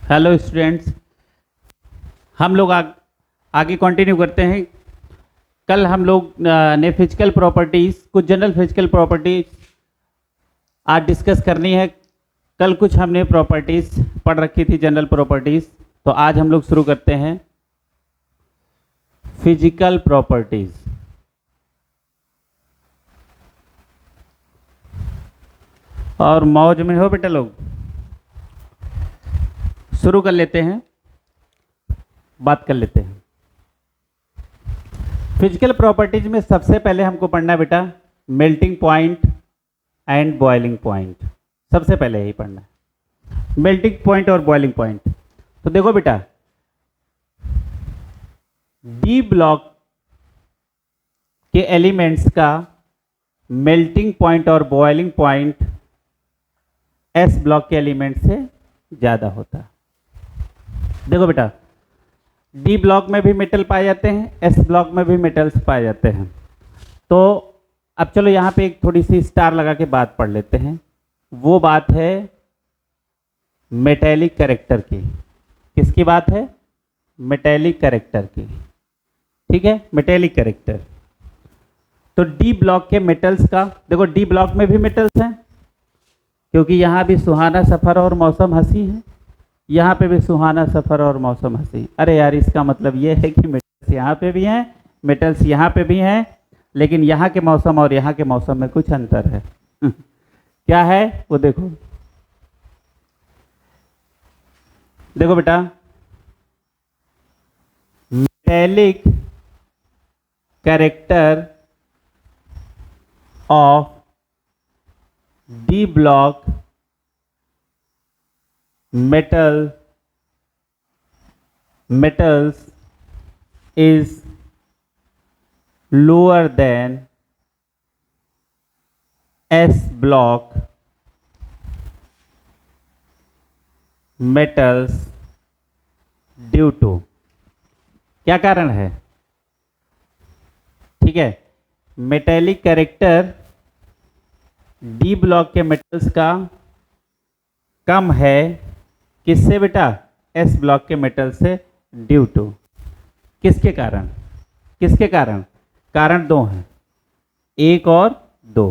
Hello students, हम लोग आगे कंटिन्यू करते हैं। कल हम लोग ने फिजिकल प्रॉपर्टीज़, कुछ जनरल फिजिकल प्रॉपर्टीज आज डिस्कस करनी है। कल कुछ हमने प्रॉपर्टीज़ पढ़ रखी थी, जनरल प्रॉपर्टीज़। तो आज हम लोग शुरू करते हैं फिजिकल प्रॉपर्टीज़। और मौज में हो बेटा लोग, शुरू कर लेते हैं, बात कर लेते हैं। फिजिकल प्रॉपर्टीज में सबसे पहले हमको पढ़ना है बेटा melting point and boiling point. सबसे पहले यही पढ़ना है, मेल्टिंग पॉइंट और बॉइलिंग पॉइंट। तो देखो बेटा, डी ब्लॉक के एलिमेंट्स का मेल्टिंग पॉइंट और बॉइलिंग पॉइंट एस ब्लॉक के एलिमेंट से ज़्यादा होता है। देखो बेटा, डी ब्लॉक में भी मेटल पाए जाते हैं, एस ब्लॉक में भी मेटल्स पाए जाते हैं। तो अब चलो यहाँ पे एक थोड़ी सी स्टार लगा के बात पढ़ लेते हैं। वो बात है मेटेलिक कैरेक्टर की। किसकी बात है? मेटेलिक कैरेक्टर की। ठीक है, मेटेलिक कैरेक्टर। तो डी ब्लॉक के मेटल्स का देखो, डी ब्लॉक में भी मेटल्स हैं, क्योंकि यहाँ भी सुहाना सफ़र और मौसम हंसी है, यहाँ पे भी सुहाना सफ़र और मौसम हंसी। अरे यार, इसका मतलब ये है कि मेटल्स यहाँ पे भी हैं, मेटल्स यहाँ पे भी हैं, लेकिन यहाँ के मौसम और यहाँ के मौसम में कुछ अंतर है। क्या है वो देखो। देखो बेटा, metallic character of D block metals is lower than S block metals due to। क्या कारण है? ठीक है, मेटेलिक कैरेक्टर डी ब्लॉक के मेटल्स का कम है, किससे बेटा? एस ब्लॉक के मेटल से, ड्यू टू। किसके कारण? किसके कारण? कारण दो हैं, एक और दो।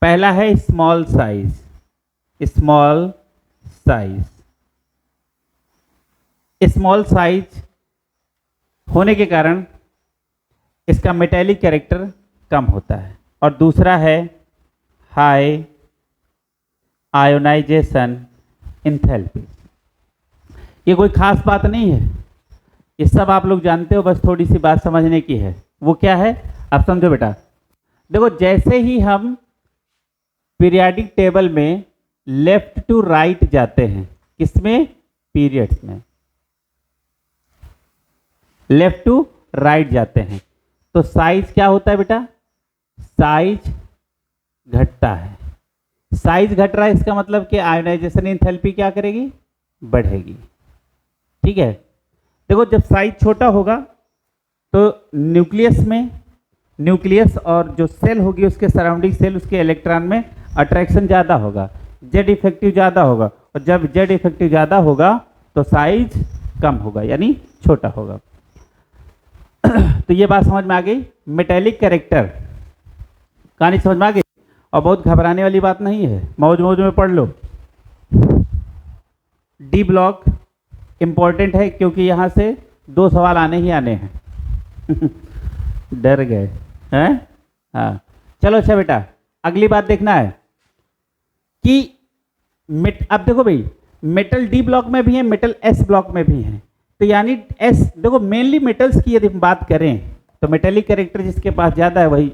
पहला है small size. Small size, small size होने के कारण इसका मेटेलिक कैरेक्टर कम होता है। और दूसरा है हाई आयोनाइजेशन एंथैल्पी। ये कोई खास बात नहीं है, ये सब आप लोग जानते हो, बस थोड़ी सी बात समझने की है। वो क्या है आप समझो बेटा। देखो, जैसे ही हम पीरियाडिक टेबल में लेफ्ट टू राइट जाते हैं, किसमें? पीरियड्स में लेफ्ट टू राइट जाते हैं, तो साइज क्या होता है बेटा? साइज घटता है। साइज घट रहा है, इसका मतलब कि आयोनाइजेशन एंथैल्पी क्या करेगी? बढ़ेगी। ठीक है, देखो, जब साइज छोटा होगा तो न्यूक्लियस में, न्यूक्लियस और जो सेल होगी उसके सराउंडिंग सेल, उसके इलेक्ट्रॉन में अट्रैक्शन ज़्यादा होगा, जेड इफेक्टिव ज़्यादा होगा। और जब जेड इफेक्टिव ज़्यादा होगा तो साइज कम होगा, यानी छोटा होगा। तो ये बात समझ में आ गई। मेटेलिक कैरेक्टर कहानी समझ में आ गई, और बहुत घबराने वाली बात नहीं है, मौज मौज में पढ़ लो। डी ब्लॉक इंपॉर्टेंट है, क्योंकि यहाँ से दो सवाल आने ही आने हैं। डर गए हैं? हाँ, चलो अच्छा बेटा, अगली बात देखना है कि अब देखो भाई, मेटल डी ब्लॉक में भी है, मेटल एस ब्लॉक में भी है। तो यानी एस, देखो मेनली मेटल्स की यदि बात करें तो मेटेलिक कैरेक्टर जिसके पास ज़्यादा है वही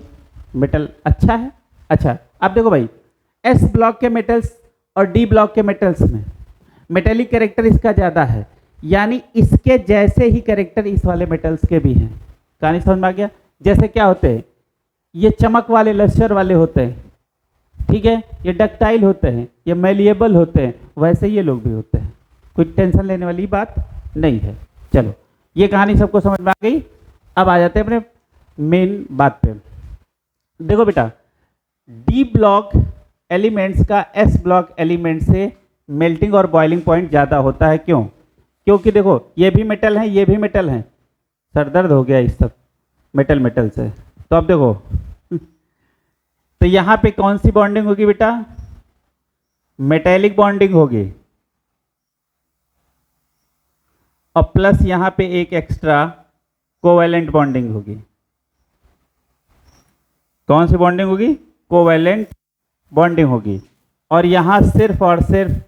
मेटल अच्छा है। अच्छा, अब देखो भाई, एस ब्लॉक के मेटल्स और डी ब्लॉक के मेटल्स में मेटेलिक कैरेक्टर इसका ज़्यादा है, यानी इसके जैसे ही कैरेक्टर इस वाले मेटल्स के भी हैं। कहानी समझ में आ गया? जैसे क्या होते हैं, ये चमक वाले, लश्कर वाले होते हैं, ठीक है, ये डक्टाइल होते हैं, ये मेलिएबल होते हैं, वैसे ये लोग भी होते हैं। कोई टेंशन लेने वाली बात नहीं है। चलो, ये कहानी सबको समझ में आ गई। अब आ जाते हैं अपने मेन बात पे। देखो बेटा, डी ब्लॉक एलिमेंट्स का एस ब्लॉक एलिमेंट से मेल्टिंग और बॉइलिंग पॉइंट ज़्यादा होता है। क्यों? क्योंकि देखो ये भी मेटल है, ये भी मेटल है, सर दर्द हो गया इस सब मेटल मेटल से। तो अब देखो तो यहां पे कौन सी बॉन्डिंग होगी बेटा? मेटेलिक बॉन्डिंग होगी, और प्लस यहां पे एक एक्स्ट्रा कोवैलेंट बॉन्डिंग होगी। कौन सी बॉन्डिंग होगी? कोवैलेंट बॉन्डिंग होगी। और यहां सिर्फ और सिर्फ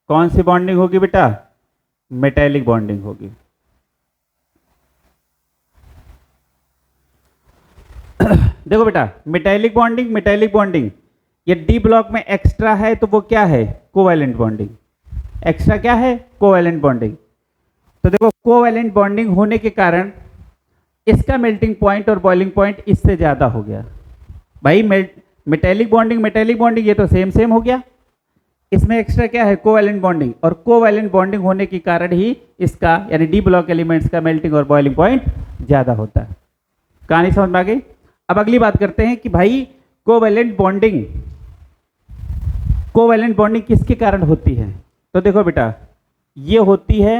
कौन सी बॉन्डिंग होगी बेटा? मेटेलिक बॉन्डिंग होगी। देखो बेटा, मेटेलिक बॉन्डिंग, मेटेलिक बॉन्डिंग, ये डी ब्लॉक में एक्स्ट्रा है तो वो क्या है? Covalent bonding. एक्स्ट्रा क्या है? Covalent bonding. तो देखो कोवैलेंट बॉन्डिंग होने के कारण इसका मेल्टिंग पॉइंट और बॉइलिंग पॉइंट इससे ज्यादा हो गया। भाई मेटेलिक बॉन्डिंग, मेटेलिक बॉन्डिंग ये तो सेम सेम हो गया, इसमें एक्स्ट्रा क्या है? Covalent bonding. और कोवैलेंट बॉन्डिंग होने के कारण ही इसका यानी डी ब्लॉक एलिमेंट्स का मेल्टिंग और बॉइलिंग पॉइंट ज्यादा होता है। कहानी समझ में आ गई? अब अगली बात करते हैं कि भाई कोवैलेंट बॉन्डिंग, कोवैलेंट बॉन्डिंग किसके कारण होती है? तो देखो बेटा, ये होती है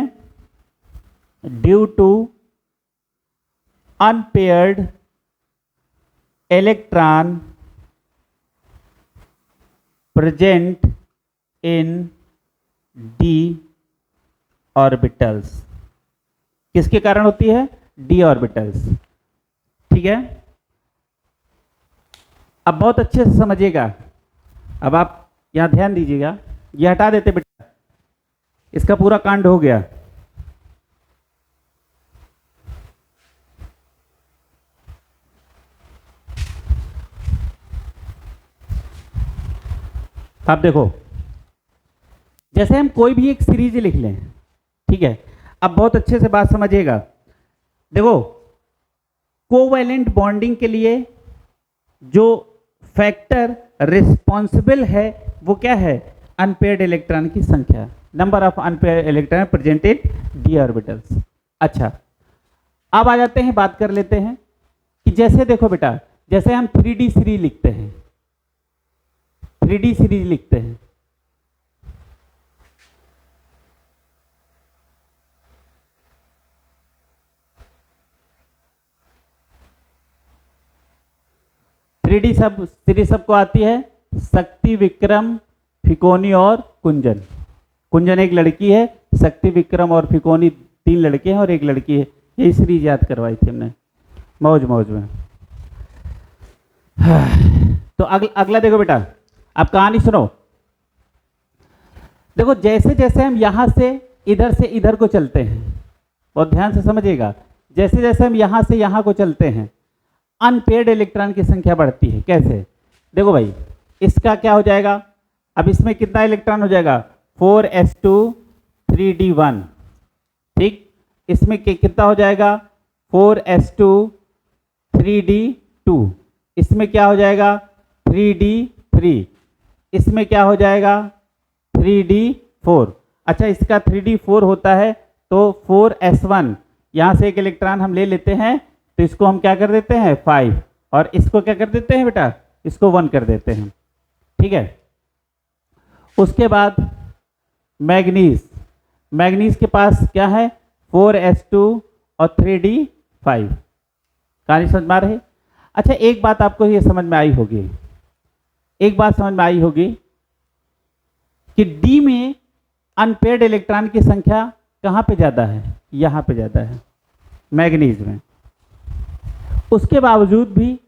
due to unpaired electron present in d orbitals. किसके कारण होती है? D orbitals. ठीक है, अब बहुत अच्छे से समझिएगा। अब आप यहां ध्यान दीजिएगा, ये हटा देते बेटा, इसका पूरा कांड हो गया। अब देखो, जैसे हम कोई भी एक सीरीज लिख लें, ठीक है, अब बहुत अच्छे से बात समझिएगा। देखो कोवैलेंट बॉन्डिंग के लिए जो फैक्टर रिस्पॉन्सिबल है वो क्या है? अनपेयर्ड इलेक्ट्रॉन की संख्या, number of unpaired electron present in d orbitals. अच्छा, अब आ जाते हैं, बात कर लेते हैं कि जैसे देखो बेटा, जैसे हम 3D सीरीज लिखते हैं, 3D सीरीज लिखते हैं, सीरीज सबको आती है, शक्ति, विक्रम, फिकोनी और कुंजन। कुंजन एक लड़की है, शक्ति, विक्रम और फिकोनी 3 लड़के हैं और एक लड़की है। यही सीरीज याद करवाई थी हमने मौज मौज में। तो अगला देखो बेटा, आप कहानी सुनो। देखो जैसे जैसे हम यहां से इधर को चलते हैं, बहुत ध्यान से समझिएगा, जैसे जैसे हम यहां से यहां को चलते हैं, अनपेयर्ड इलेक्ट्रॉन की संख्या बढ़ती है। कैसे? देखो भाई, इसका क्या हो जाएगा? अब इसमें कितना इलेक्ट्रॉन हो जाएगा? 4s2 3d1। ठीक, इसमें कितना हो जाएगा? 4s2 3d2। इसमें क्या हो जाएगा? 3d3। इसमें क्या हो जाएगा? 3d4। अच्छा, इसका 3d4 होता है तो 4s1, यहां से एक इलेक्ट्रॉन हम ले लेते हैं, तो इसको हम क्या कर देते हैं? 5, और इसको क्या कर देते हैं बेटा? इसको 1 कर देते हैं। ठीक है, उसके बाद मैग्नीज, मैग्नीज के पास क्या है? 4s2 और 3d5। कहानी समझ में आ रही? अच्छा, एक बात आपको ये समझ में आई होगी, एक बात समझ में आई होगी कि डी में अनपेयर्ड इलेक्ट्रॉन की संख्या कहां पे ज्यादा है? यहां पे ज्यादा है, मैग्नीज में। उसके बावजूद भी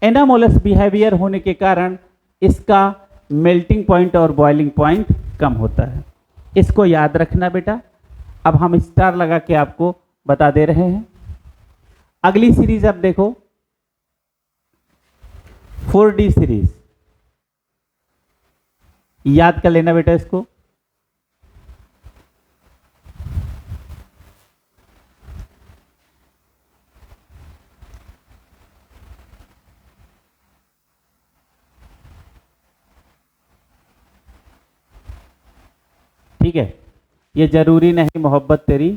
एनामोलस बिहेवियर होने के कारण इसका मेल्टिंग पॉइंट और बॉइलिंग पॉइंट कम होता है। इसको याद रखना बेटा। अब हम स्टार लगा के आपको बता दे रहे हैं। अगली सीरीज अब देखो, 4D सीरीज, याद कर लेना बेटा इसको। ठीक है, ये जरूरी नहीं मोहब्बत तेरी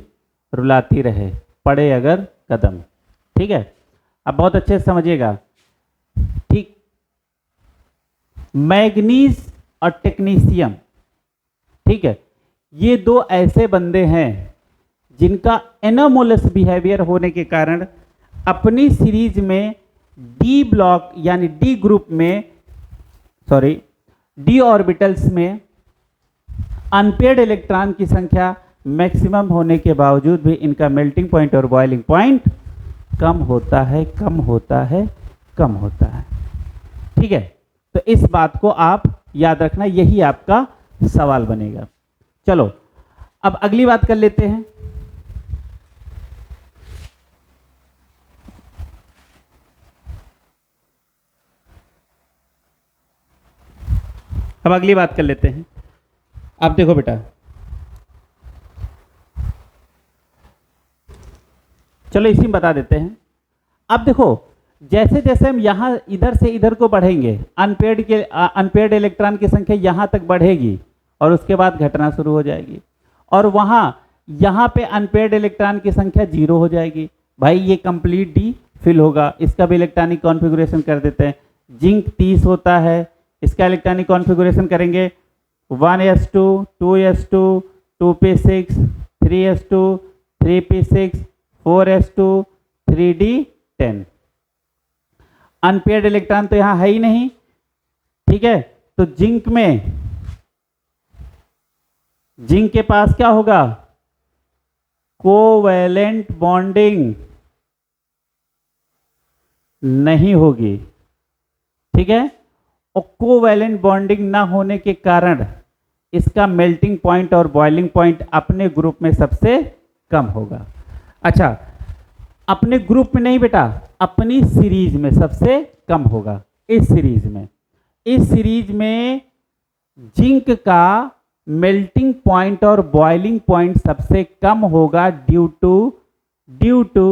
रुलाती रहे, पड़े अगर कदम। ठीक है, अब बहुत अच्छे से समझिएगा। ठीक, मैग्नीज और टेक्नीशियम, ठीक है, ये दो ऐसे बंदे हैं जिनका एनोमोलस बिहेवियर होने के कारण अपनी सीरीज में डी ब्लॉक यानी डी ग्रुप में, सॉरी, डी ऑर्बिटल्स में अनपेयर्ड इलेक्ट्रॉन की संख्या मैक्सिमम होने के बावजूद भी इनका मेल्टिंग पॉइंट और बॉइलिंग पॉइंट कम होता है, कम होता है, कम होता है। ठीक है, तो इस बात को आप याद रखना, यही आपका सवाल बनेगा। चलो अब अगली बात कर लेते हैं। अब अगली बात कर लेते हैं। अब देखो बेटा, चलो इसी में बता देते हैं। अब देखो, जैसे जैसे हम यहाँ इधर से इधर को बढ़ेंगे, अनपेयर्ड इलेक्ट्रॉन की संख्या यहाँ तक बढ़ेगी और उसके बाद घटना शुरू हो जाएगी, और वहाँ यहाँ पे अनपेयर्ड इलेक्ट्रॉन की संख्या 0 हो जाएगी। भाई ये कंप्लीट डी फिल होगा। इसका भी इलेक्ट्रॉनिक कॉन्फ़िगरेशन कर देते हैं। जिंक 30 होता है, इसका इलेक्ट्रॉनिक कॉन्फ़िगरेशन करेंगे 1s2 2s2 2p6 3s2 3p6 4s2 3d10। Unpaired electron तो यहां है ही नहीं, ठीक है। तो जिंक के पास क्या होगा? कोवैलेंट बॉन्डिंग नहीं होगी, ठीक है। और कोवैलेंट बॉन्डिंग ना होने के कारण इसका मेल्टिंग पॉइंट और बॉइलिंग पॉइंट अपने ग्रुप में सबसे कम होगा। अच्छा, अपने ग्रुप में नहीं बेटा, अपनी सीरीज में सबसे कम होगा। इस सीरीज में जिंक का मेल्टिंग पॉइंट और बॉइलिंग पॉइंट सबसे कम होगा due to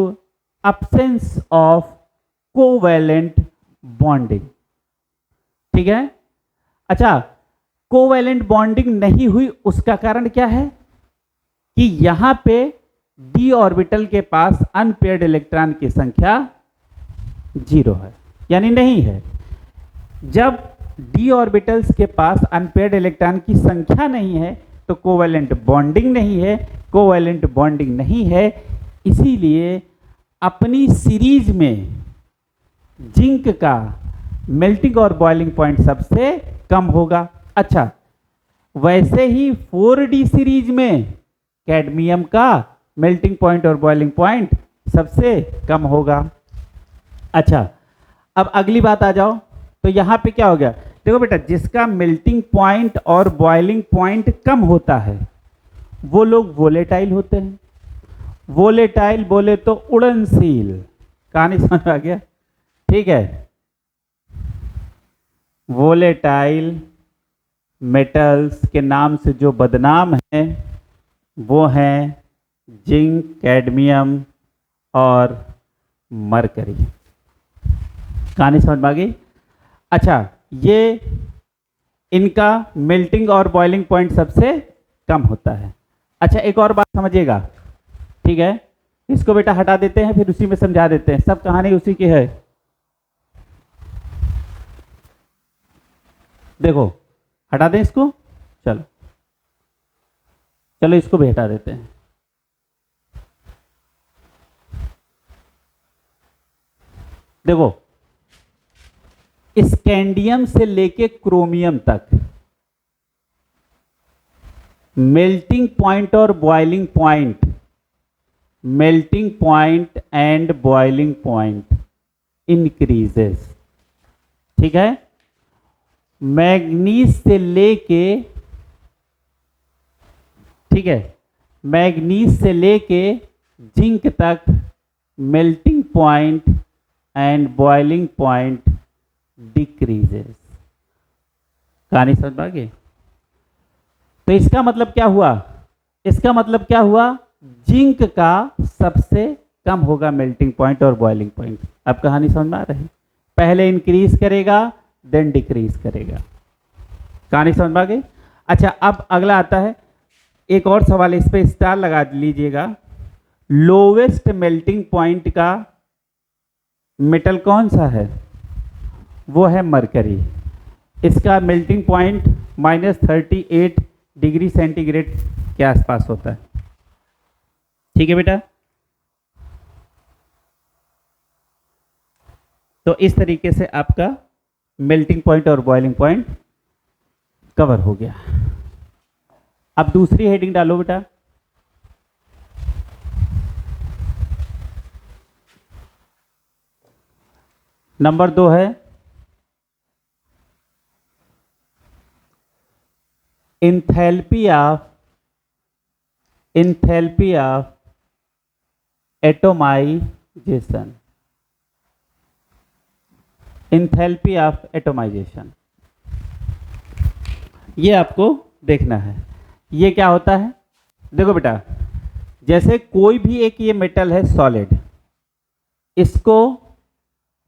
absence of covalent bonding, ठीक है। अच्छा, कोवैलेंट बॉन्डिंग नहीं हुई उसका कारण क्या है कि यहां पे डी ऑर्बिटल के पास अनपेयर्ड इलेक्ट्रॉन की संख्या 0 है, यानी नहीं है। जब डी ऑर्बिटल्स के पास अनपेयर्ड इलेक्ट्रॉन की संख्या नहीं है तो कोवैलेंट बॉन्डिंग नहीं है, इसीलिए अपनी सीरीज में जिंक का मेल्टिंग और बॉइलिंग पॉइंट सबसे कम होगा। अच्छा, वैसे ही 4d सीरीज में कैडमियम का मेल्टिंग पॉइंट और बॉइलिंग पॉइंट सबसे कम होगा। अच्छा, अब अगली बात आ जाओ। तो यहां पे क्या हो गया? देखो बेटा, जिसका मेल्टिंग पॉइंट और बॉइलिंग पॉइंट कम होता है वो लोग वोलेटाइल होते हैं। वोलेटाइल बोले तो उड़नशील, कहानी समझ आ गया? ठीक है। वोलेटाइल मेटल्स के नाम से जो बदनाम हैं वो हैं जिंक, कैडमियम और मरकरी। कहानी समझ में आ गई? अच्छा, ये इनका मेल्टिंग और बॉइलिंग पॉइंट सबसे कम होता है। अच्छा, एक और बात समझिएगा, ठीक है। इसको बेटा हटा देते हैं, फिर उसी में समझा देते हैं। सब कहानी उसी की है। देखो, हटा दें इसको। चलो इसको भी हटा देते हैं। देखो, स्कैंडियम से लेके क्रोमियम तक मेल्टिंग पॉइंट और boiling point, melting point and boiling point increases, ठीक है। मैग्नीज से लेके, ठीक है, मैग्नीज से लेके जिंक तक melting point and boiling point decreases. कहानी समझ में आ गई? तो इसका मतलब क्या हुआ? जिंक का सबसे कम होगा मेल्टिंग पॉइंट और बॉइलिंग पॉइंट। अब कहानी समझ में आ रही? पहले इंक्रीज करेगा, देन डिक्रीज करेगा। कहानी समझ में आ गई? अच्छा, अब अगला आता है, एक और सवाल, इस पे स्टार लगा लीजिएगा। लोवेस्ट मेल्टिंग पॉइंट का मेटल कौन सा है? वो है मरकरी। इसका मेल्टिंग पॉइंट -38 डिग्री सेंटीग्रेड के आसपास होता है, ठीक है बेटा। तो इस तरीके से आपका मेल्टिंग पॉइंट और बॉइलिंग पॉइंट कवर हो गया। अब दूसरी हेडिंग डालो बेटा। नंबर 2 है enthalpy of atomization. Enthalpy of atomization, ये आपको देखना है। ये क्या होता है? देखो बेटा, जैसे कोई भी एक ये मेटल है सॉलिड, इसको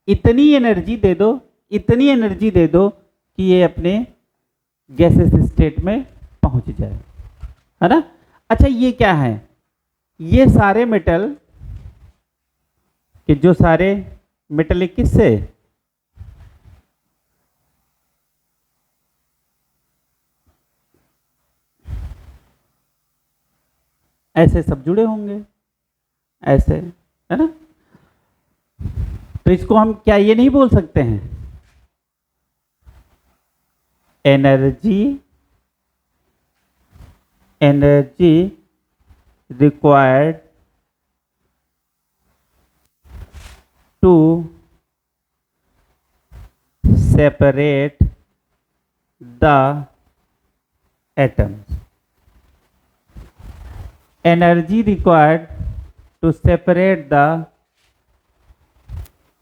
इतनी एनर्जी दे दो, इतनी एनर्जी दे दो कि ये अपने गैसेस स्टेट में पहुंच जाए, है ना। अच्छा, ये क्या है? ये सारे मेटल कि जो सारे मेटल किससे? ऐसे सब जुड़े होंगे, ऐसे, है ना। तो इसको हम क्या ये नहीं बोल सकते हैं energy required to separate the atoms. Energy required to separate the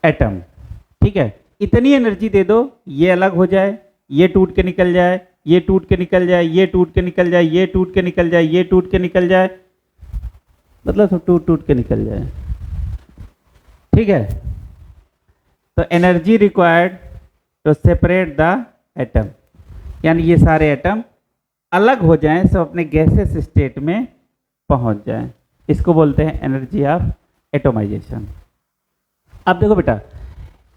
atom, ठीक है। इतनी एनर्जी दे दो ये अलग हो जाए, ये टूट के निकल जाए, ये टूट के निकल जाए, ये टूट के निकल जाए, ये टूट के निकल जाए, ये टूट के निकल जाए, मतलब सब टूट टूट के निकल जाए, ठीक है। तो energy required to separate the atom, यानी ये सारे एटम अलग हो जाएं, सब अपने गैसेस स्टेट में पहुंच जाएं। इसको बोलते हैं एनर्जी ऑफ एटोमाइजेशन। अब देखो बेटा,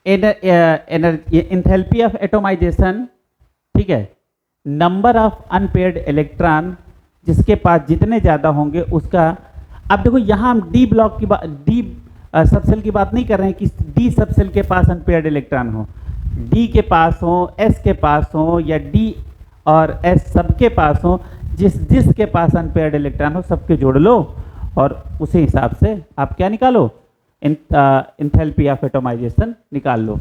एंथैल्पी ऑफ एटोमाइजेशन, ठीक है, नंबर ऑफ अनपेयर्ड इलेक्ट्रॉन जिसके पास जितने ज़्यादा होंगे उसका। अब देखो यहाँ हम डी ब्लॉक की बात, डी सबसेल की बात नहीं कर रहे हैं कि डी सबसेल के पास अनपेयर्ड इलेक्ट्रॉन हो, डी के पास हो, एस के पास हो, या डी और एस सबके पास हो, जिसके पास अनपेयर्ड इलेक्ट्रॉन हो सबके जोड़ लो और उसी हिसाब से आप क्या निकालो, एंथैल्पी ऑफ एटोमाइजेशन निकाल लो।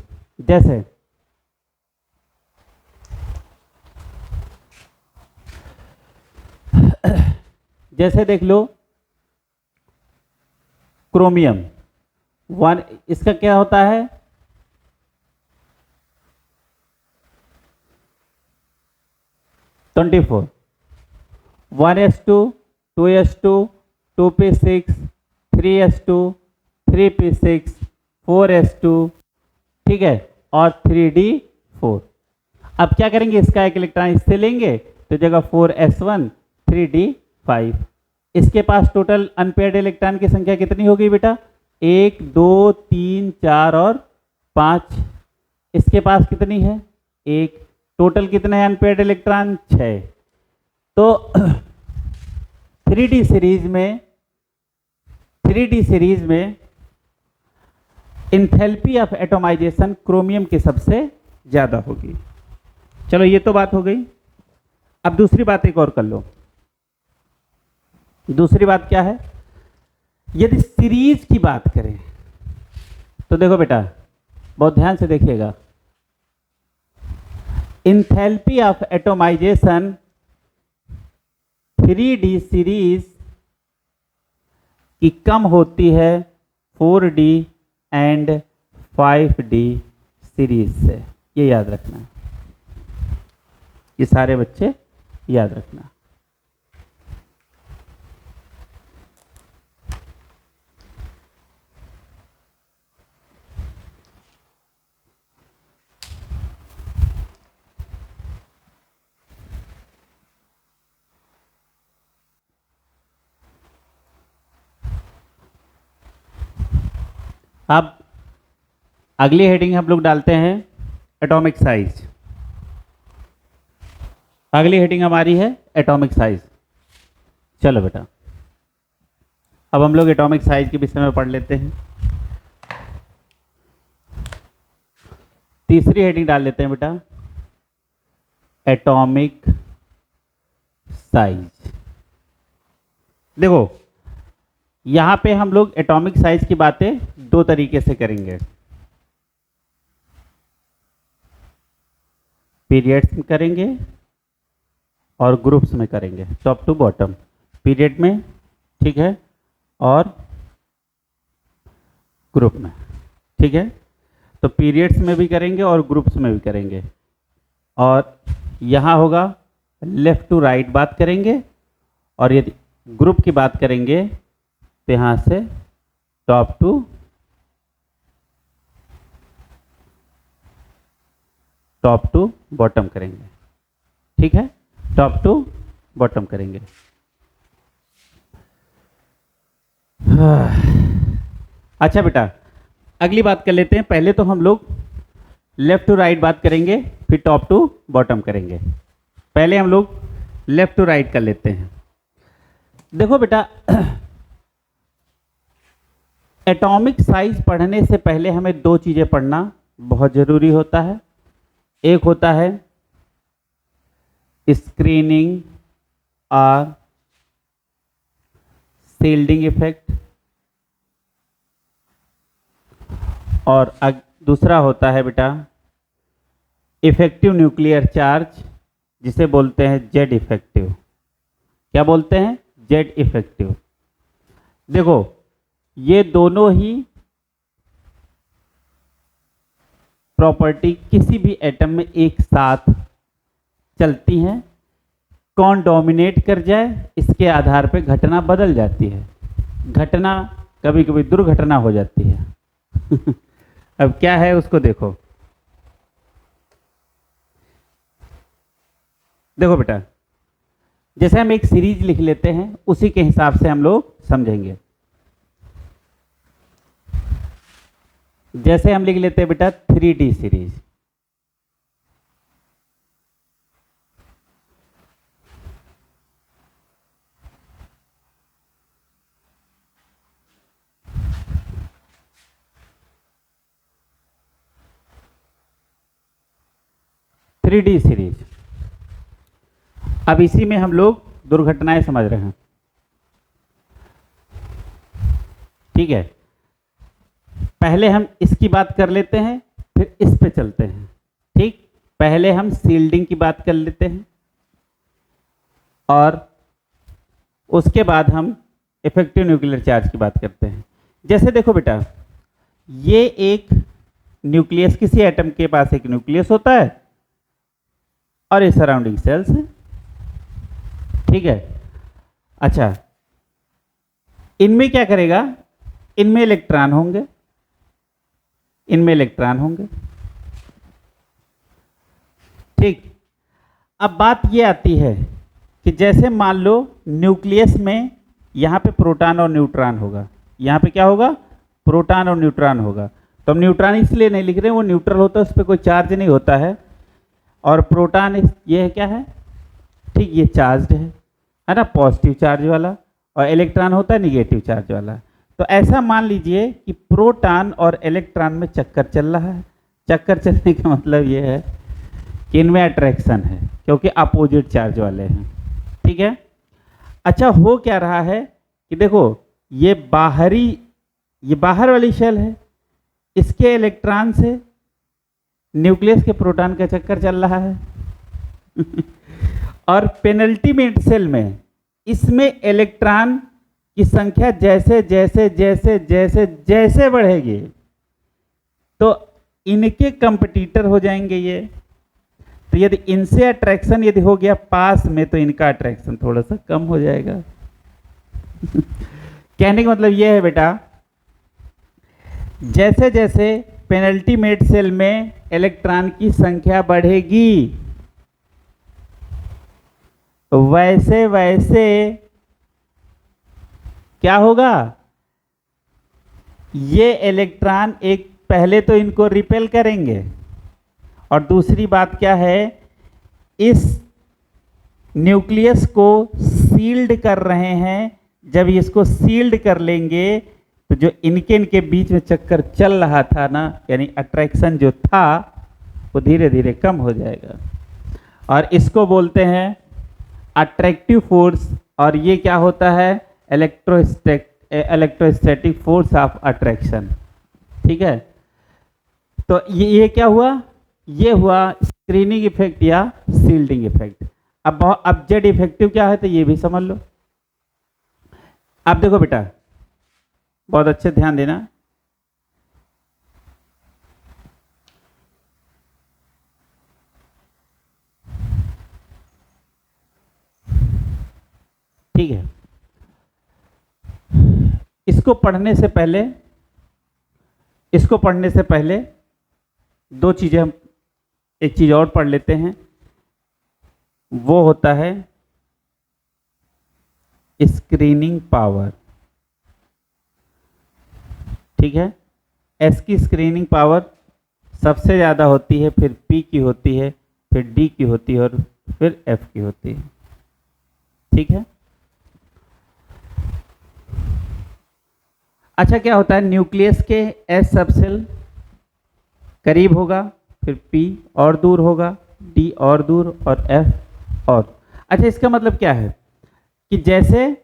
जैसे जैसे देख लो क्रोमियम 1, इसका क्या होता है? Twenty 1s2 2s2 2p6 3s2 3p6 4s2, ठीक है, और 3d4। अब क्या करेंगे, इसका एक इलेक्ट्रॉन इससे लेंगे तो जगह 4s1 3d5। इसके पास टोटल अनपेयर्ड इलेक्ट्रॉन की संख्या कितनी होगी बेटा? 1 2 3 4 और 5। इसके पास कितनी है? 1। टोटल कितने हैं अनपेयर्ड इलेक्ट्रॉन? 6। तो 3D सीरीज में एंथैल्पी ऑफ एटोमाइजेशन क्रोमियम की सबसे ज्यादा होगी। चलो ये तो बात हो गई। अब दूसरी बात एक और कर लो। दूसरी बात क्या है? यदि सीरीज की बात करें तो देखो बेटा, बहुत ध्यान से देखिएगा, enthalpy of atomization 3D series की कम होती है 4D एंड 5D सीरीज से। ये याद रखना, ये सारे बच्चे याद रखना। अब अगली हेडिंग हम लोग डालते हैं एटॉमिक साइज। अगली हेडिंग हमारी है एटॉमिक साइज। चलो बेटा, अब हम लोग एटॉमिक साइज के विषय में पढ़ लेते हैं। तीसरी हेडिंग डाल लेते हैं बेटा, एटॉमिक साइज। देखो यहां पे हम लोग एटॉमिक साइज की बातें दो तरीके से करेंगे, पीरियड्स में करेंगे और ग्रुप्स में करेंगे, टॉप टू बॉटम, पीरियड में, ठीक है, और ग्रुप में, ठीक है। तो पीरियड्स में भी करेंगे और ग्रुप्स में भी करेंगे, और यहाँ होगा लेफ्ट टू राइट बात करेंगे, और यदि ग्रुप की बात करेंगे तो यहाँ से टॉप टू बॉटम करेंगे, ठीक है, टॉप टू बॉटम करेंगे। अच्छा बेटा, अगली बात कर लेते हैं। पहले तो हम लोग लेफ्ट टू राइट बात करेंगे, फिर टॉप टू बॉटम करेंगे। पहले हम लोग लेफ्ट टू राइट कर लेते हैं। देखो बेटा, एटॉमिक साइज पढ़ने से पहले हमें दो चीजें पढ़ना बहुत जरूरी होता है। एक होता है स्क्रीनिंग और शील्डिंग इफेक्ट, और दूसरा होता है बेटा इफेक्टिव न्यूक्लियर चार्ज, जिसे बोलते हैं जेड इफेक्टिव। क्या बोलते हैं? Z effective. देखो ये दोनों ही प्रॉपर्टी किसी भी एटम में एक साथ चलती हैं। कौन डोमिनेट कर जाए इसके आधार पे घटना बदल जाती है, घटना कभी कभी दुर्घटना हो जाती है। अब क्या है उसको देखो। देखो बेटा, जैसे हम एक सीरीज लिख लेते हैं, उसी के हिसाब से हम लोग समझेंगे। जैसे हम लिख लेते हैं बेटा 3D सीरीज। सीरीज। अब इसी में हम लोग दुर्घटनाएं समझ रहे हैं, ठीक है। पहले हम इसकी बात कर लेते हैं, फिर इस पे चलते हैं, ठीक। पहले हम शील्डिंग की बात कर लेते हैं और उसके बाद हम इफेक्टिव न्यूक्लियर चार्ज की बात करते हैं। जैसे देखो बेटा, ये एक न्यूक्लियस, किसी एटम के पास एक न्यूक्लियस होता है और ये सराउंडिंग सेल्स है, ठीक है। अच्छा, इनमें क्या करेगा? इनमें इलेक्ट्रॉन होंगे, इनमें इलेक्ट्रॉन होंगे, ठीक। अब बात ये आती है कि जैसे मान लो न्यूक्लियस में यहां पे प्रोटॉन और न्यूट्रॉन होगा, यहां पे क्या होगा? प्रोटॉन और न्यूट्रॉन होगा। तो हम न्यूट्रॉन इसलिए नहीं लिख रहे हैं, वो न्यूट्रल होता है, उस पर कोई चार्ज नहीं होता है। और प्रोटॉन ये है, क्या है? ठीक, ये चार्ज है ना, पॉजिटिव चार्ज वाला, और इलेक्ट्रॉन होता है निगेटिव चार्ज वाला। तो ऐसा मान लीजिए कि प्रोटॉन और इलेक्ट्रॉन में चक्कर चल रहा है। चक्कर चलने का मतलब ये है कि इनमें अट्रैक्शन है, क्योंकि अपोजिट चार्ज वाले हैं, ठीक है। अच्छा, हो क्या रहा है कि देखो ये बाहर वाली शेल है, इसके इलेक्ट्रॉन से न्यूक्लियस के प्रोटॉन का चक्कर चल रहा है। और पेनल्टीमेट सेल में इसमें इलेक्ट्रॉन की संख्या जैसे जैसे जैसे जैसे जैसे बढ़ेगी तो इनके कंपटीटर हो जाएंगे ये। तो यदि इनसे अट्रैक्शन यदि हो गया पास में, तो इनका अट्रैक्शन थोड़ा सा कम हो जाएगा। कहने का मतलब ये है बेटा, जैसे जैसे पेनल्टीमेट सेल में इलेक्ट्रॉन की संख्या बढ़ेगी, वैसे वैसे क्या होगा? ये इलेक्ट्रॉन एक पहले तो इनको रिपेल करेंगे, और दूसरी बात क्या है, इस न्यूक्लियस को सील्ड कर रहे हैं जब इसको सील्ड कर लेंगे तो जो इनके बीच में चक्कर चल रहा था ना, यानी अट्रैक्शन जो था वो धीरे धीरे कम हो जाएगा, और इसको बोलते हैं अट्रैक्टिव फोर्स। और ये क्या होता है? Electrostatic force of attraction. ठीक है, तो ये क्या हुआ? ये हुआ स्क्रीनिंग इफेक्ट या सील्डिंग इफेक्ट। अब जेड इफेक्टिव क्या है तो ये भी समझ लो। अब देखो बेटा, बहुत अच्छे ध्यान देना। ठीक है, इसको पढ़ने से पहले दो चीजें हम, एक चीज और पढ़ लेते हैं, वो होता है स्क्रीनिंग पावर। ठीक है, एस की स्क्रीनिंग पावर सबसे ज़्यादा होती है, फिर पी की होती है, फिर डी की होती है, और फिर एफ की होती है। ठीक है, अच्छा क्या होता है? न्यूक्लियस के एस सबसेल करीब होगा, फिर पी और दूर होगा, डी और दूर, और एफ और। अच्छा, इसका मतलब क्या है कि जैसे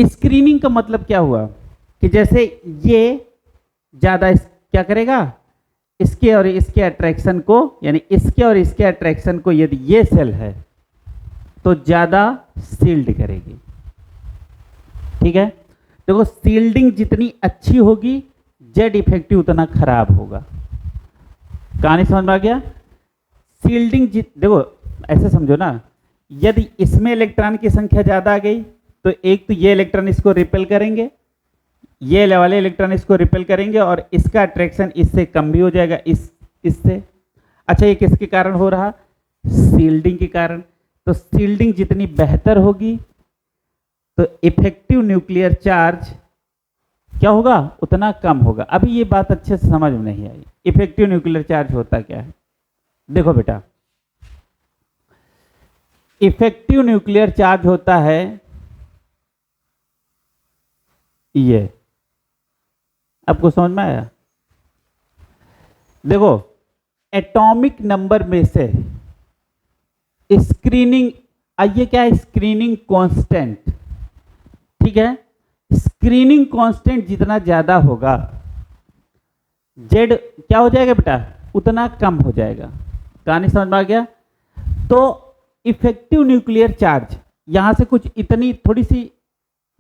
स्क्रीनिंग का मतलब क्या हुआ कि जैसे ये ज़्यादा क्या करेगा? इसके और इसके अट्रैक्शन को, यानी इसके और इसके अट्रैक्शन को यदि ये सेल है तो ज़्यादा सील्ड करेगी। ठीक है, देखो सील्डिंग जितनी अच्छी होगी जेड इफेक्टिव उतना खराब होगा। कहानी समझ में आ गया? सील्डिंग देखो ऐसे समझो ना, यदि इसमें इलेक्ट्रॉन की संख्या ज़्यादा आ गई तो एक तो ये इलेक्ट्रॉन इसको रिपेल करेंगे, ये वाले इलेक्ट्रॉन इसको रिपेल करेंगे, और इसका अट्रैक्शन इससे कम भी हो जाएगा इससे। अच्छा, ये किसके कारण हो रहा? सील्डिंग के कारण। तो सील्डिंग जितनी बेहतर होगी तो इफेक्टिव न्यूक्लियर चार्ज क्या होगा? उतना कम होगा। अभी ये बात अच्छे से समझ में नहीं आई, इफेक्टिव न्यूक्लियर चार्ज होता क्या है। देखो बेटा, इफेक्टिव न्यूक्लियर चार्ज होता है ये, आपको समझ में आया? देखो, एटॉमिक नंबर में से स्क्रीनिंग, आइए क्या है? Screening constant. ठीक है, स्क्रीनिंग कांस्टेंट जितना ज्यादा होगा जेड क्या हो जाएगा बेटा? उतना कम हो जाएगा। कहानी समझ में आ गया? तो इफेक्टिव न्यूक्लियर चार्ज, यहां से कुछ इतनी थोड़ी सी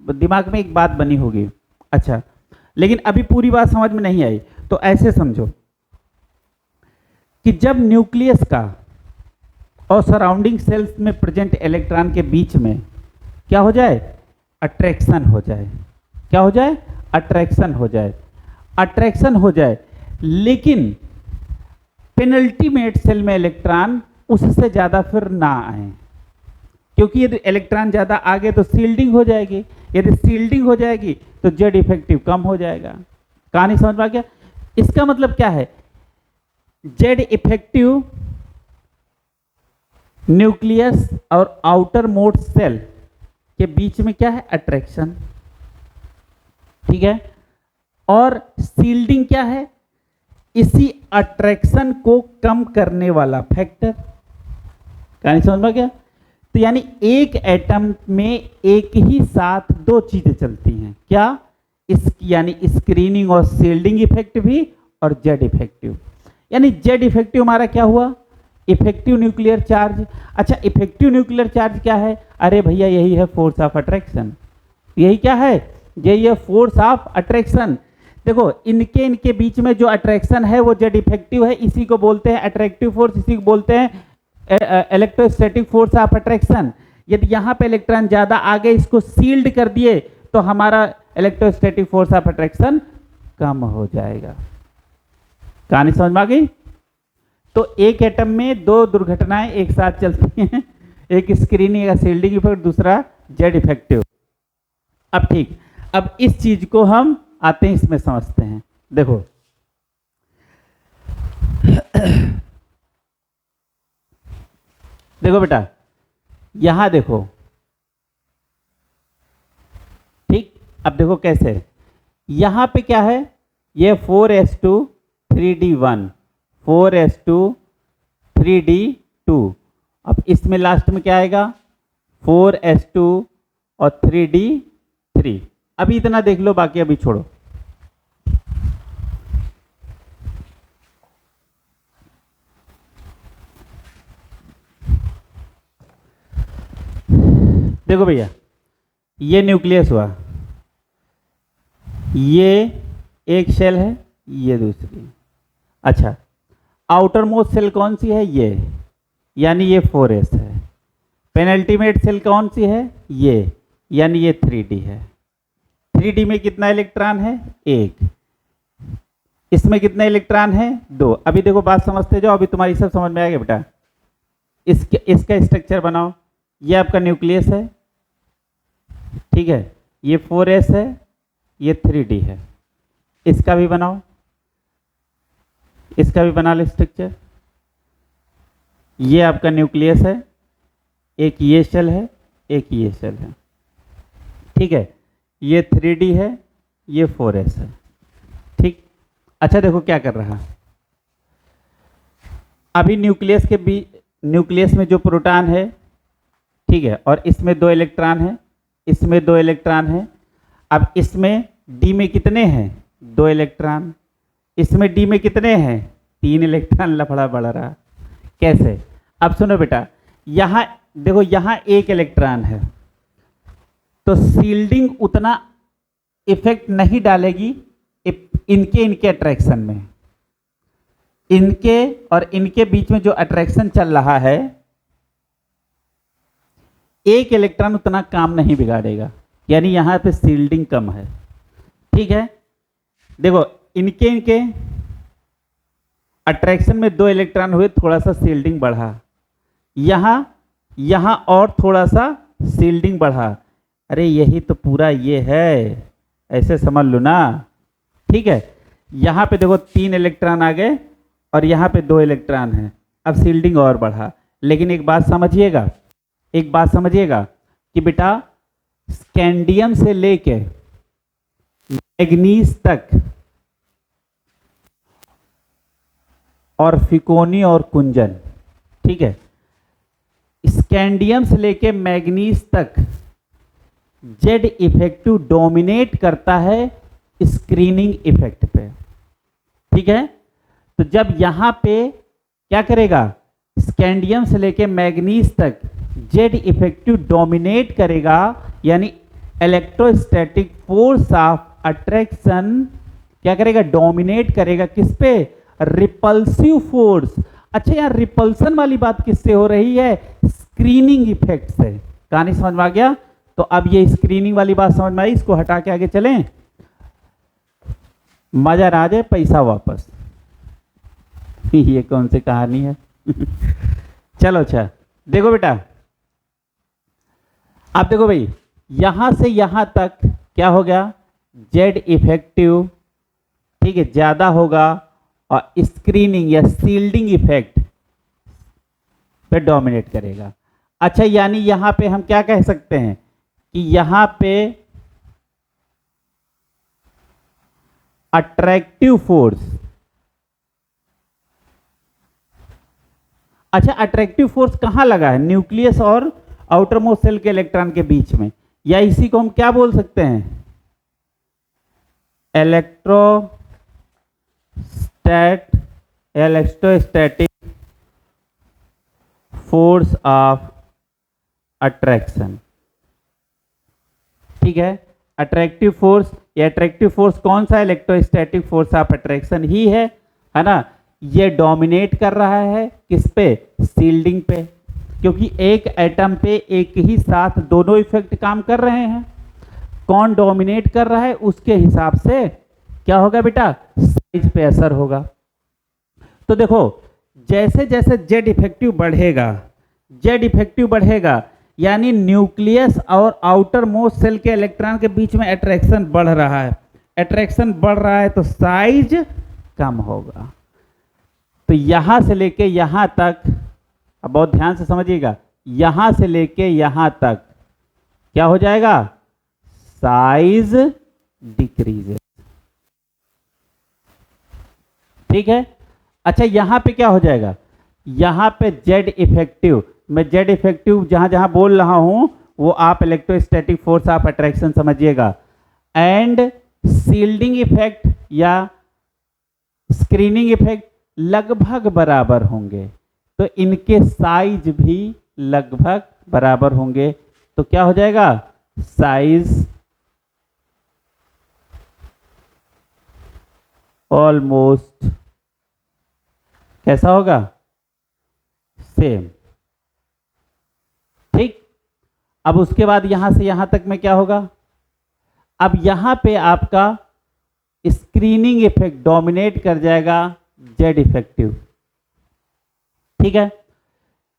दिमाग में एक बात बनी होगी। अच्छा, लेकिन अभी पूरी बात समझ में नहीं आई, तो ऐसे समझो कि जब न्यूक्लियस का और सराउंडिंग सेल्स में प्रेजेंट इलेक्ट्रॉन के बीच में क्या हो जाए? अट्रैक्शन हो जाए। क्या हो जाए? अट्रैक्शन हो जाए। अट्रैक्शन हो जाए, लेकिन पेनल्टीमेट सेल में इलेक्ट्रॉन उससे ज़्यादा फिर ना आए, क्योंकि यदि इलेक्ट्रॉन ज़्यादा आ गए तो सील्डिंग हो जाएगी, यदि सील्डिंग हो जाएगी तो जेड इफेक्टिव कम हो जाएगा। कहानी समझ में आ गया? इसका मतलब क्या है? जेड इफेक्टिव न्यूक्लियस और आउटर मोस्ट सेल के बीच में क्या है? अट्रैक्शन। ठीक है, और सील्डिंग क्या है? इसी अट्रैक्शन को कम करने वाला फैक्टर। कहानी समझ में आ गया? तो यानी एक एटम में एक ही साथ दो चीजें चलती हैं। क्या? यानी स्क्रीनिंग और सील्डिंग इफेक्ट भी, और जेड इफेक्टिव। यानी जेड इफेक्टिव हमारा क्या हुआ? Effective nuclear charge. अच्छा, इफेक्टिव न्यूक्लियर चार्ज क्या है? अरे भैया, यही है फोर्स ऑफ अट्रैक्शन। यही क्या है? यही है फोर्स ऑफ अट्रैक्शन। देखो, इनके बीच में जो अट्रैक्शन है वो जेड इफेक्टिव है, इसी को बोलते हैं अट्रैक्टिव फोर्स, इसी को बोलते हैं इलेक्ट्रोस्टैटिक फोर्स ऑफ अट्रैक्शन। यदि यहां पे इलेक्ट्रॉन ज्यादा आगे इसको सील्ड कर दिए तो हमारा इलेक्ट्रोस्टैटिक फोर्स ऑफ अट्रैक्शन कम हो जाएगा। कहानी समझ में आ गई? तो एक एटम में दो दुर्घटनाएं एक साथ चलती हैं, एक स्क्रीनिंग या सील्डिंग इफेक्ट, दूसरा जेड इफेक्टिव। अब ठीक, अब इस चीज को हम आते हैं इसमें समझते हैं। देखो देखो बेटा, यहां देखो अब देखो कैसे, यहाँ पे क्या है, ये 4s2 3d1 4s2 3d2, अब इसमें लास्ट में क्या आएगा 4s2 और 3d3। अभी इतना देख लो, बाकी अभी छोड़ो। देखो भैया, ये न्यूक्लियस हुआ, ये एक शेल है, ये दूसरी। अच्छा, आउटर मोस्ट सेल कौन सी है, ये, यानी ये 4s है। पेनल्टीमेट सेल कौन सी है, ये, यानी ये 3d है। 3d में कितना इलेक्ट्रॉन है, एक। इसमें कितने इलेक्ट्रॉन है, दो। अभी देखो बात समझते जाओ, अभी तुम्हारी सब समझ में आएगा बेटा। इसका स्ट्रक्चर बनाओ। ये आपका न्यूक्लियस है, ठीक है, ये 4s है, ये 3d है। इसका भी बनाओ, इसका भी बना लो स्ट्रक्चर। ये आपका न्यूक्लियस है, एक ये शेल है, एक ये शेल है, ठीक है। ये 3d है, ये 4s है, ठीक। अच्छा देखो क्या कर रहा, अभी न्यूक्लियस में जो प्रोटॉन है, ठीक है, और इसमें 2 इलेक्ट्रॉन है, इसमें 2 इलेक्ट्रॉन है। अब इसमें d में कितने हैं, 2 इलेक्ट्रॉन। इसमें d में कितने हैं, 3 इलेक्ट्रॉन। लफड़ा बढ़ रहा, कैसे? अब सुनो बेटा, यहाँ देखो, यहाँ 1 इलेक्ट्रॉन है, तो सील्डिंग उतना इफेक्ट नहीं डालेगी इनके अट्रैक्शन में। इनके और इनके बीच में जो अट्रैक्शन चल रहा है, 1 इलेक्ट्रॉन उतना काम नहीं बिगाड़ेगा, यानी यहां पे सील्डिंग कम है, ठीक है। देखो इनके अट्रैक्शन में 2 इलेक्ट्रॉन हुए, थोड़ा सा सील्डिंग बढ़ा। यहां और थोड़ा सा सील्डिंग बढ़ा। अरे यही तो पूरा ये है, ऐसे समझ लो ना, ठीक है। यहां पे देखो 3 इलेक्ट्रॉन आ गए और यहां पे 2 इलेक्ट्रॉन हैं, अब सील्डिंग और बढ़ा। लेकिन एक बात समझिएगा कि बेटा स्कैंडियम से लेके मैग्नीज तक और फिकोनी और कुंजन, ठीक है, स्कैंडियम से लेके मैग्नीज तक जेड इफेक्टिव डोमिनेट करता है स्क्रीनिंग इफेक्ट पे, ठीक है। तो जब यहां पे क्या करेगा, स्कैंडियम से लेके मैग्नीज तक जेड इफेक्टिव डोमिनेट करेगा, यानी इलेक्ट्रोस्टैटिक फोर्स ऑफ अट्रैक्शन क्या करेगा, डोमिनेट करेगा किस पे, रिपल्सिव फोर्स। अच्छा यार, रिपल्सन वाली बात किससे हो रही है, स्क्रीनिंग इफेक्ट से। कहानी समझ में आ गया? तो अब ये स्क्रीनिंग वाली बात समझ में आई, इसको हटा के आगे चलें, मजा आ जाए, पैसा वापस। ये कौन सी कहानी है? चलो अच्छा देखो बेटा, आप देखो भाई, यहां से यहां तक क्या हो गया, जेड इफेक्टिव, ठीक है, ज्यादा होगा और स्क्रीनिंग या सील्डिंग इफेक्ट पे डोमिनेट करेगा। अच्छा, यानी यहां पे हम क्या कह सकते हैं कि यहां पे अट्रैक्टिव फोर्स, अच्छा अट्रैक्टिव फोर्स कहां लगा है, न्यूक्लियस और आउटर मोस्ट सेल के इलेक्ट्रॉन के बीच में, या इसी को हम क्या बोल सकते हैं, इलेक्ट्रोस्टैटिक फोर्स ऑफ अट्रैक्शन, ठीक है। अट्रैक्टिव फोर्स, ये अट्रैक्टिव फोर्स कौन सा, इलेक्ट्रोस्टैटिक फोर्स ऑफ अट्रैक्शन ही है ना। ये डोमिनेट कर रहा है किस पे, सील्डिंग पे, क्योंकि एक एटम पे एक ही साथ दोनों इफेक्ट काम कर रहे हैं। कौन डोमिनेट कर रहा है उसके हिसाब से क्या होगा बेटा, साइज पे असर होगा। तो देखो जैसे जैसे जेड इफेक्टिव बढ़ेगा, यानी न्यूक्लियस और आउटर मोस्ट सेल के इलेक्ट्रॉन के बीच में अट्रैक्शन बढ़ रहा है। अट्रैक्शन बढ़ रहा है तो साइज कम होगा। तो यहां से लेके यहां तक, अब बहुत ध्यान से समझिएगा, यहां से लेके यहां तक क्या हो जाएगा, साइज डिक्रीजेस। ठीक है। अच्छा, यहां पे क्या हो जाएगा, यहां पे जेड इफेक्टिव, मैं जेड इफेक्टिव जहां जहां बोल रहा हूं वो आप इलेक्ट्रोस्टैटिक फोर्स ऑफ अट्रैक्शन समझिएगा। एंड शील्डिंग इफेक्ट या स्क्रीनिंग इफेक्ट लगभग बराबर होंगे, तो इनके साइज भी लगभग बराबर होंगे। तो क्या हो जाएगा, साइज ऑलमोस्ट कैसा होगा, सेम। ठीक। अब उसके बाद यहां से यहां तक में क्या होगा, अब यहां पे आपका स्क्रीनिंग इफेक्ट डोमिनेट कर जाएगा जेड इफेक्टिव। ठीक है।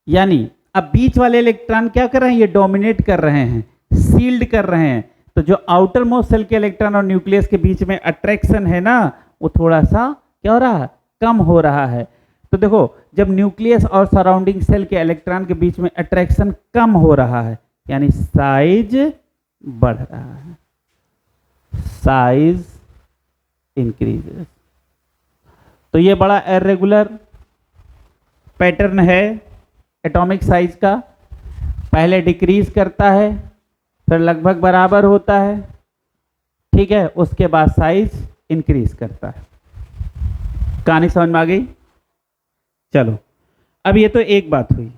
यानी अब बीच वाले इलेक्ट्रॉन क्या कर रहे हैं, ये डोमिनेट कर रहे हैं, सील्ड कर रहे हैं। तो जो आउटर मोस्ट सेल के इलेक्ट्रॉन और न्यूक्लियस के बीच में अट्रैक्शन है ना, वो थोड़ा सा क्या हो रहा है, कम हो रहा है। तो देखो, जब न्यूक्लियस और सराउंडिंग सेल के इलेक्ट्रॉन के बीच में अट्रैक्शन कम हो रहा है, यानी साइज बढ़ रहा है, साइज इंक्रीजेस। तो ये बड़ा इरेगुलर पैटर्न है एटॉमिक साइज का। पहले डिक्रीज करता है, फिर लगभग बराबर होता है, ठीक है, उसके बाद साइज इंक्रीज करता है। कहानी समझ में आ गई? चलो, अब ये तो एक बात हुई।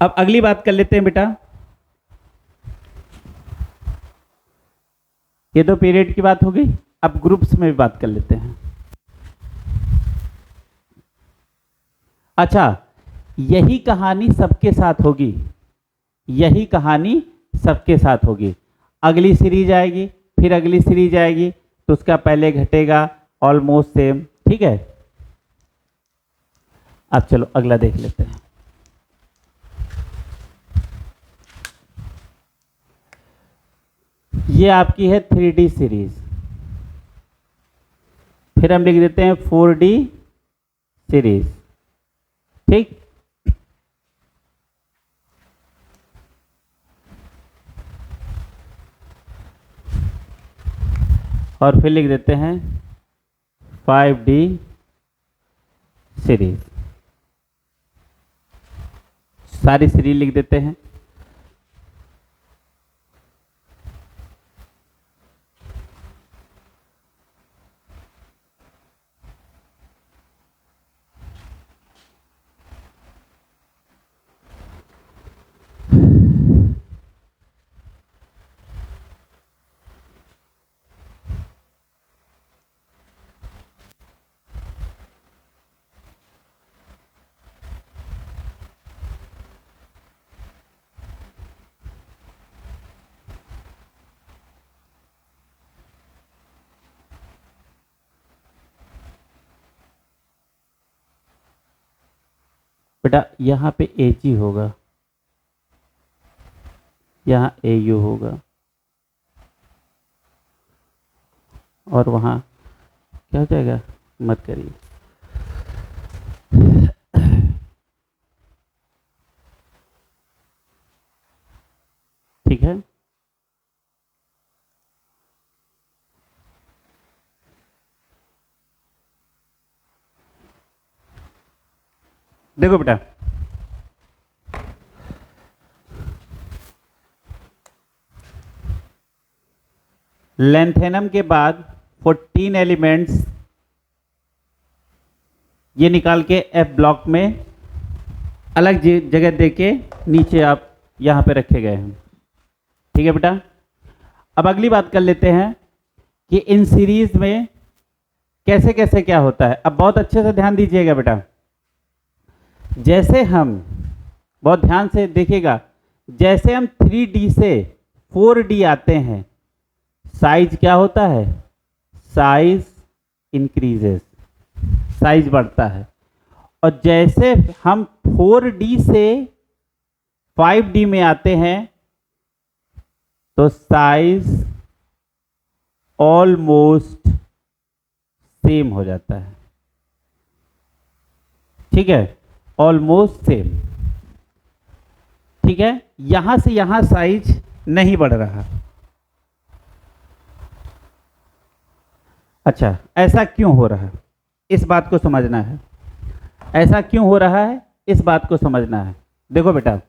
अब अगली बात कर लेते हैं बेटा। ये तो पीरियड की बात हो गई, अब ग्रुप्स में भी बात कर लेते हैं। अच्छा, यही कहानी सबके साथ होगी, यही कहानी सबके साथ होगी। अगली सीरीज आएगी, फिर अगली सीरीज आएगी, तो उसका पहले घटेगा ऑलमोस्ट सेम। ठीक है। अब चलो अगला देख लेते हैं। ये आपकी है 3D सीरीज, फिर हम लिख देते हैं 4D सीरीज। ठीक। और फिर लिख देते हैं 5D सीरीज। सारी सीरीज लिख देते हैं। बेटा यहाँ पे AG होगा, यहाँ AU होगा, और वहाँ क्या हो जाएगा, मत करिए। ठीक है। देखो बेटा, लेंथेनम के बाद 14 एलिमेंट्स ये निकाल के F ब्लॉक में अलग जगह देके नीचे आप यहाँ पे रखे गए हैं। ठीक है बेटा। अब अगली बात कर लेते हैं कि इन सीरीज में कैसे कैसे क्या होता है। अब बहुत अच्छे से ध्यान दीजिएगा बेटा, जैसे हम बहुत ध्यान से देखिएगा, जैसे हम 3D से 4D आते हैं, साइज क्या होता है, साइज इंक्रीजेस, साइज बढ़ता है। और जैसे हम 4D से 5D में आते हैं तो साइज ऑलमोस्ट सेम हो जाता है। ठीक है, ऑलमोस्ट सेम। ठीक है, यहां से यहां साइज नहीं बढ़ रहा। अच्छा, ऐसा क्यों हो रहा है, इस बात को समझना है। ऐसा क्यों हो रहा है, इस बात को समझना है। देखो बेटा,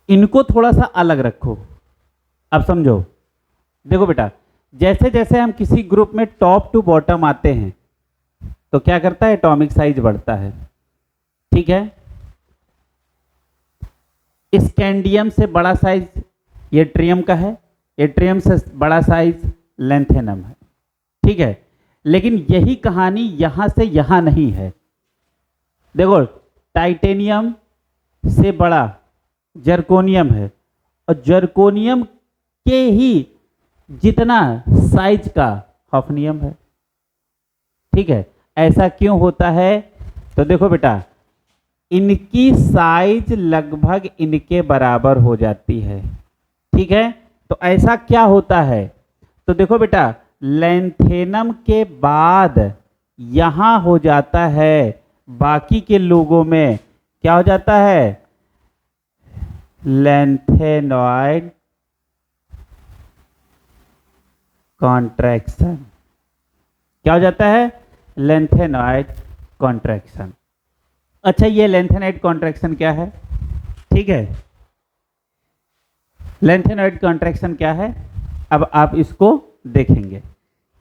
इनको थोड़ा सा अलग रखो, अब समझो। देखो बेटा, जैसे जैसे हम किसी ग्रुप में टॉप टू बॉटम आते हैं तो क्या करता है, एटॉमिक साइज बढ़ता है। ठीक है, स्कैंडियम से बड़ा साइज यट्रियम का है, यट्रियम से बड़ा साइज लैंथेनम है। ठीक है, लेकिन यही कहानी यहां से यहां नहीं है। देखो, टाइटेनियम से बड़ा जर्कोनियम है और जर्कोनियम के ही जितना साइज का हॉफनियम है। ठीक है, ऐसा क्यों होता है, तो देखो बेटा, इनकी साइज लगभग इनके बराबर हो जाती है। ठीक है, तो ऐसा क्या होता है, तो देखो बेटा, लैंथेनम के बाद यहां हो जाता है, बाकी के लोगों में क्या हो जाता है, लैंथेनॉइड कॉन्ट्रैक्शन। क्या हो जाता है, लैंथेनॉइड कॉन्ट्रैक्शन। अच्छा, ये लैंथेनॉइड कॉन्ट्रैक्शन क्या है, ठीक है, लैंथेनॉइड कॉन्ट्रैक्शन क्या है, अब आप इसको देखेंगे।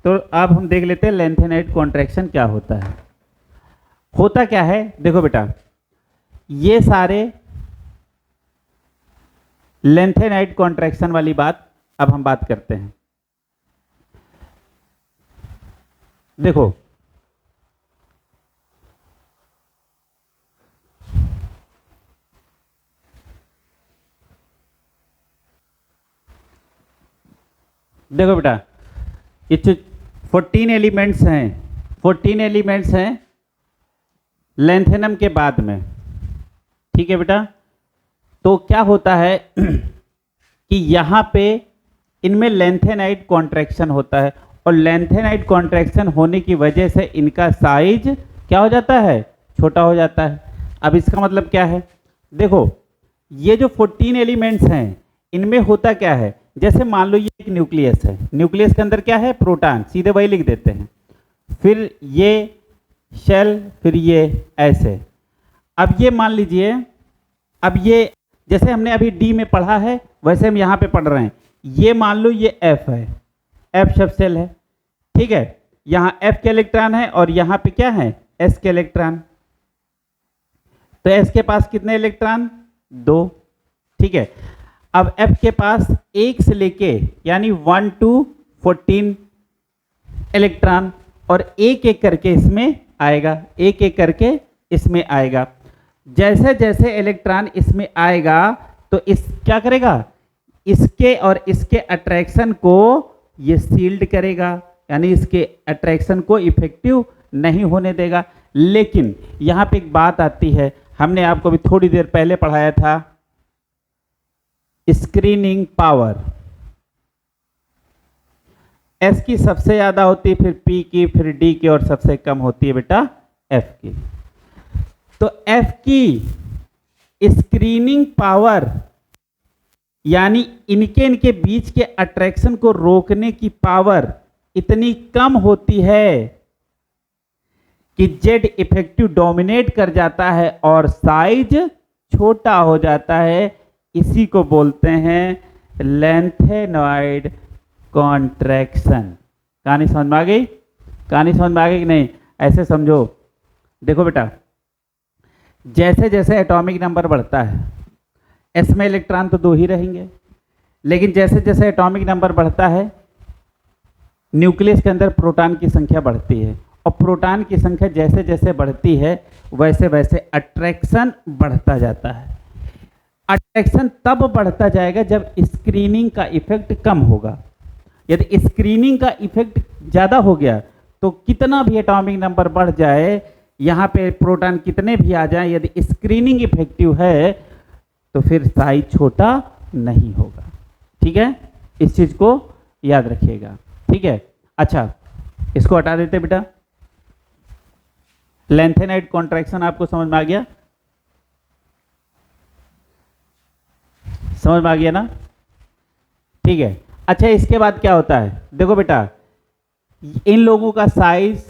तो अब हम देख लेते हैं लैंथेनॉइड कॉन्ट्रैक्शन क्या होता है। होता क्या है, देखो बेटा, ये सारे लैंथेनॉइड कॉन्ट्रैक्शन वाली बात अब हम बात करते हैं। देखो, देखो बेटा, ये 14 एलिमेंट्स हैं, 14 एलिमेंट्स हैं लैंथेनम के बाद में। ठीक है बेटा, तो क्या होता है कि यहाँ पे इनमें लैंथेनाइड कॉन्ट्रैक्शन होता है और लैंथेनाइड कॉन्ट्रैक्शन होने की वजह से इनका साइज क्या हो जाता है, छोटा हो जाता है। अब इसका मतलब क्या है, देखो, ये जो 14 एलिमेंट्स हैं इनमें होता क्या है, जैसे मान लो ये एक न्यूक्लियस है, न्यूक्लियस के अंदर क्या है, प्रोटॉन, सीधे वही लिख देते हैं, फिर ये शेल, फिर ये ऐसे। अब ये मान लीजिए, अब ये जैसे हमने अभी डी में पढ़ा है वैसे हम यहाँ पे पढ़ रहे हैं। ये मान लो ये एफ है, एफ सब सेल है। ठीक है, यहाँ एफ के इलेक्ट्रॉन है और यहाँ पे क्या है, एस के इलेक्ट्रॉन। तो एस के पास कितने इलेक्ट्रॉन, 2। ठीक है, अब एफ के पास 1 से लेके यानी 1 to 14 इलेक्ट्रॉन और एक एक करके इसमें आएगा, एक एक करके इसमें आएगा। जैसे जैसे इलेक्ट्रॉन इसमें आएगा तो इस क्या करेगा, इसके और इसके अट्रैक्शन को ये सील्ड करेगा, यानी इसके अट्रैक्शन को इफेक्टिव नहीं होने देगा। लेकिन यहाँ पे एक बात आती है, हमने आपको भी थोड़ी देर पहले पढ़ाया था, स्क्रीनिंग पावर एस की सबसे ज्यादा होती है, फिर पी की, फिर डी की और सबसे कम होती है बेटा एफ की। तो एफ की स्क्रीनिंग पावर यानी इनके बीच के अट्रैक्शन को रोकने की पावर इतनी कम होती है कि जेड इफेक्टिव डोमिनेट कर जाता है और साइज छोटा हो जाता है। इसी को बोलते हैं लैंथेनॉइड कॉन्ट्रैक्शन। कहानी समझ में आ गई, कहानी समझ में आ गई कि नहीं, ऐसे समझो। देखो बेटा, जैसे जैसे एटॉमिक नंबर बढ़ता है, एस में इलेक्ट्रॉन तो 2 ही रहेंगे, लेकिन जैसे जैसे एटॉमिक नंबर बढ़ता है न्यूक्लियस के अंदर प्रोटॉन की संख्या बढ़ती है और प्रोटॉन की संख्या जैसे जैसे बढ़ती है वैसे वैसे अट्रैक्शन बढ़ता जाता है। अट्रैक्शन तब बढ़ता जाएगा जब स्क्रीनिंग का इफेक्ट कम होगा। यदि स्क्रीनिंग का इफेक्ट ज़्यादा हो गया तो कितना भी एटॉमिक नंबर बढ़ जाए, यहाँ पे प्रोटॉन कितने भी आ जाए, यदि स्क्रीनिंग इफेक्टिव है तो फिर साइज छोटा नहीं होगा। ठीक है, इस चीज़ को याद रखिएगा। ठीक है, अच्छा इसको हटा देते बेटा। लैंथेनाइड कॉन्ट्रैक्शन आपको समझ में आ गया। समझ में आ गया ना? ठीक है। अच्छा, इसके बाद क्या होता है, देखो बेटा, इन लोगों का साइज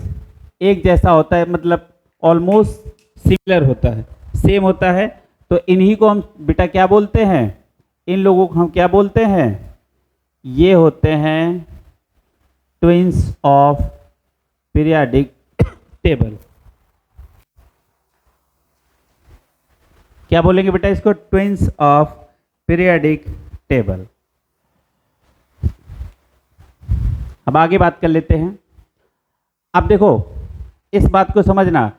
एक जैसा होता है, मतलब ऑलमोस्ट सिमिलर होता है, सेम होता है। तो इन्हीं को हम बेटा क्या बोलते हैं, इन लोगों को हम क्या बोलते हैं, ये होते हैं ट्विंस ऑफ पीरियाडिक टेबल। क्या बोलेंगे बेटा इसको, ट्विंस ऑफ पीरियाडिक टेबल। अब आगे बात कर लेते हैं। अब देखो इस बात को समझना,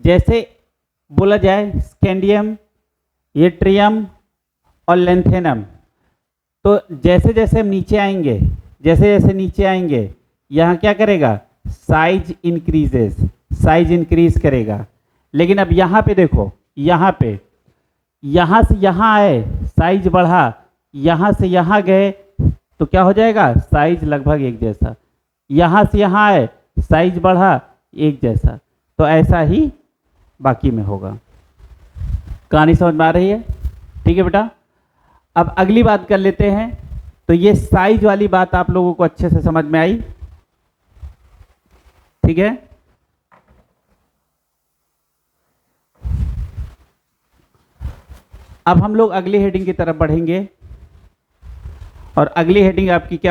जैसे बोला जाए स्कैंडियम, यट्रियम और लेंथेनम, तो जैसे जैसे हम नीचे आएंगे, जैसे जैसे नीचे आएंगे, यहाँ क्या करेगा, साइज इंक्रीजेस, साइज इंक्रीज करेगा। लेकिन अब यहाँ पे देखो, यहाँ पे, यहाँ से यहाँ आए साइज बढ़ा, यहाँ से यहाँ गए तो क्या हो जाएगा, साइज लगभग एक जैसा, यहाँ से यहाँ आए साइज बढ़ा एक जैसा। तो ऐसा ही बाकी में होगा। कहानी समझ में आ रही है? ठीक है बेटा। अब अगली बात कर लेते हैं। तो ये साइज वाली बात आप लोगों को अच्छे से समझ में आई? ठीक है। अब हम लोग अगली हेडिंग की तरफ बढ़ेंगे, और अगली हेडिंग आपकी क्या